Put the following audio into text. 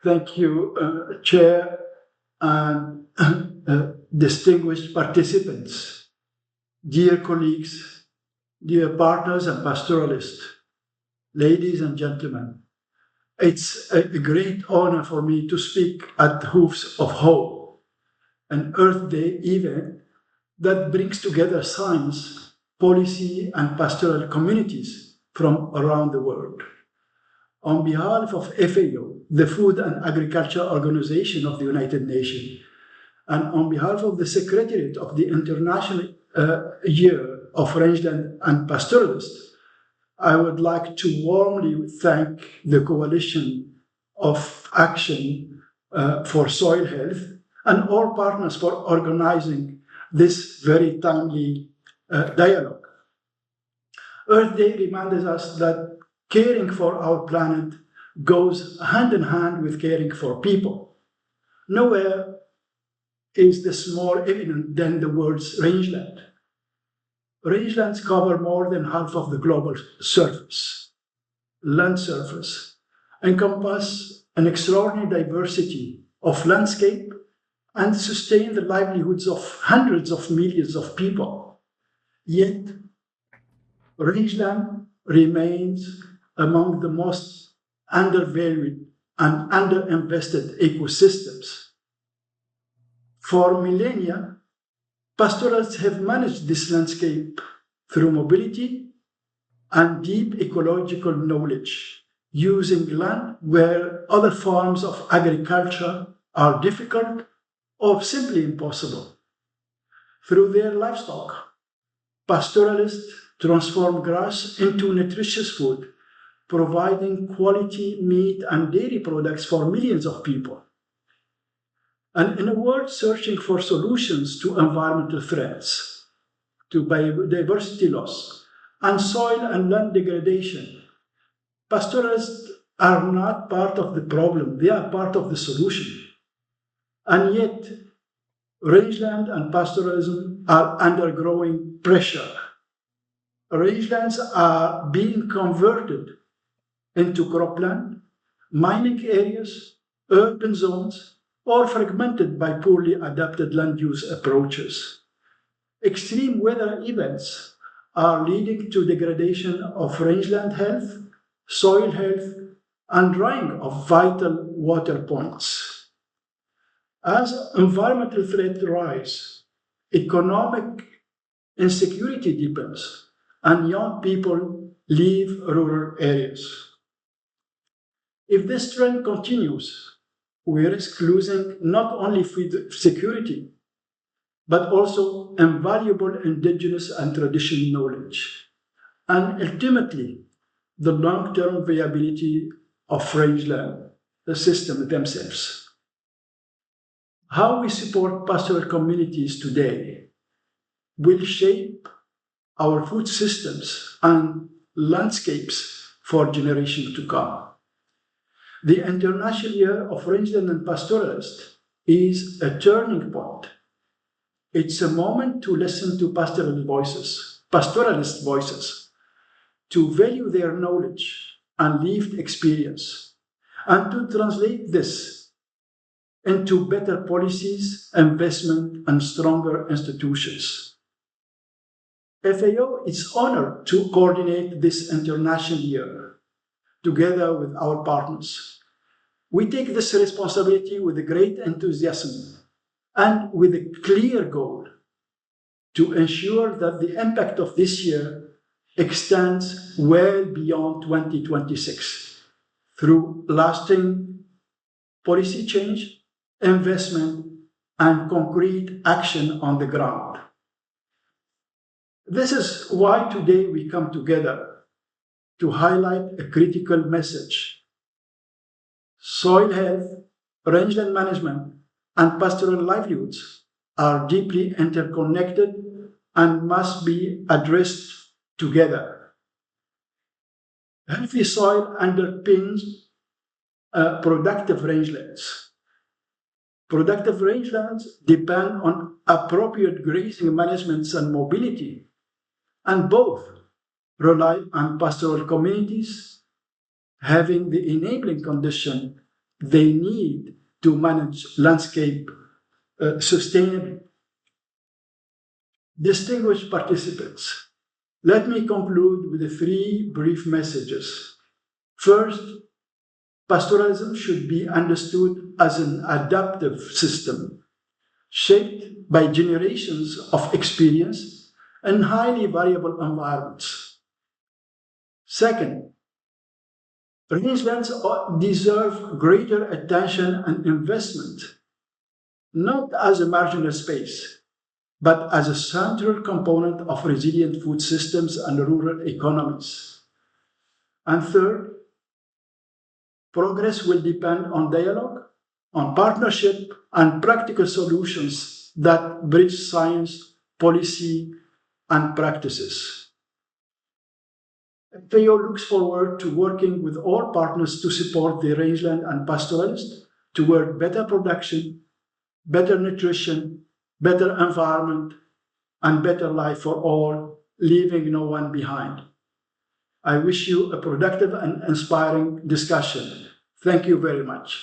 Thank you, Chair and distinguished participants, dear colleagues, dear partners and pastoralists, ladies and gentlemen. It's a great honor for me to speak at Hooves of Hope, an Earth Day event that brings together science, policy, and pastoral communities from around the world. On behalf of FAO, the Food and Agriculture Organization of the United Nations, and on behalf of the Secretariat of the International Year of Rangeland and Pastoralists, I would like to warmly thank the Coalition of Action for Soil Health and all partners for organizing this very timely dialogue. Earth Day reminds us that caring for our planet goes hand in hand with caring for people. Nowhere is this more evident than the words rangeland. Rangelands cover more than half of the global surface, land surface, encompass an extraordinary diversity of landscape and sustain the livelihoods of hundreds of millions of people. Yet, rangeland remains among the most undervalued and underinvested ecosystems. For millennia, pastoralists have managed this landscape through mobility and deep ecological knowledge, using land where other forms of agriculture are difficult or simply impossible. Through their livestock, pastoralists transform grass into nutritious food, providing quality meat and dairy products for millions of people. And in a world searching for solutions to environmental threats, to biodiversity loss, and soil and land degradation, pastoralists are not part of the problem, they are part of the solution. And yet, rangeland and pastoralism are undergoing pressure. Rangelands are being converted into cropland, mining areas, urban zones, or fragmented by poorly adapted land use approaches. Extreme weather events are leading to degradation of rangeland health, soil health, and drying of vital water points. As environmental threats rise, economic insecurity deepens, and young people leave rural areas. If this trend continues, we risk losing not only food security, but also invaluable indigenous and traditional knowledge, and ultimately the long-term viability of rangeland, the system themselves. How we support pastoral communities today will shape our food systems and landscapes for generations to come. The International Year of Rangeland and Pastoralists is a turning point. It's a moment to listen to pastoralist voices, to value their knowledge and lived experience, and to translate this into better policies, investment, and stronger institutions. FAO is honored to coordinate this International Year together with our partners. We take this responsibility with great enthusiasm and with a clear goal to ensure that the impact of this year extends well beyond 2026 through lasting policy change, investment, and concrete action on the ground. This is why today we come together to highlight a critical message. Soil health, rangeland management, and pastoral livelihoods are deeply interconnected and must be addressed together. Healthy soil underpins productive rangelands. Productive rangelands depend on appropriate grazing management and mobility, and both rely on pastoral communities having the enabling condition they need to manage landscape sustainably. Distinguished participants, let me conclude with the 3 brief messages. First, pastoralism should be understood as an adaptive system shaped by generations of experience in highly variable environments. Second, rangelands deserve greater attention and investment, not as a marginal space, but as a central component of resilient food systems and rural economies. And third, progress will depend on dialogue, on partnership, and practical solutions that bridge science, policy, and practices. FAO looks forward to working with all partners to support the rangeland and pastoralists toward better production, better nutrition, better environment, and better life for all, leaving no one behind. I wish you a productive and inspiring discussion. Thank you very much.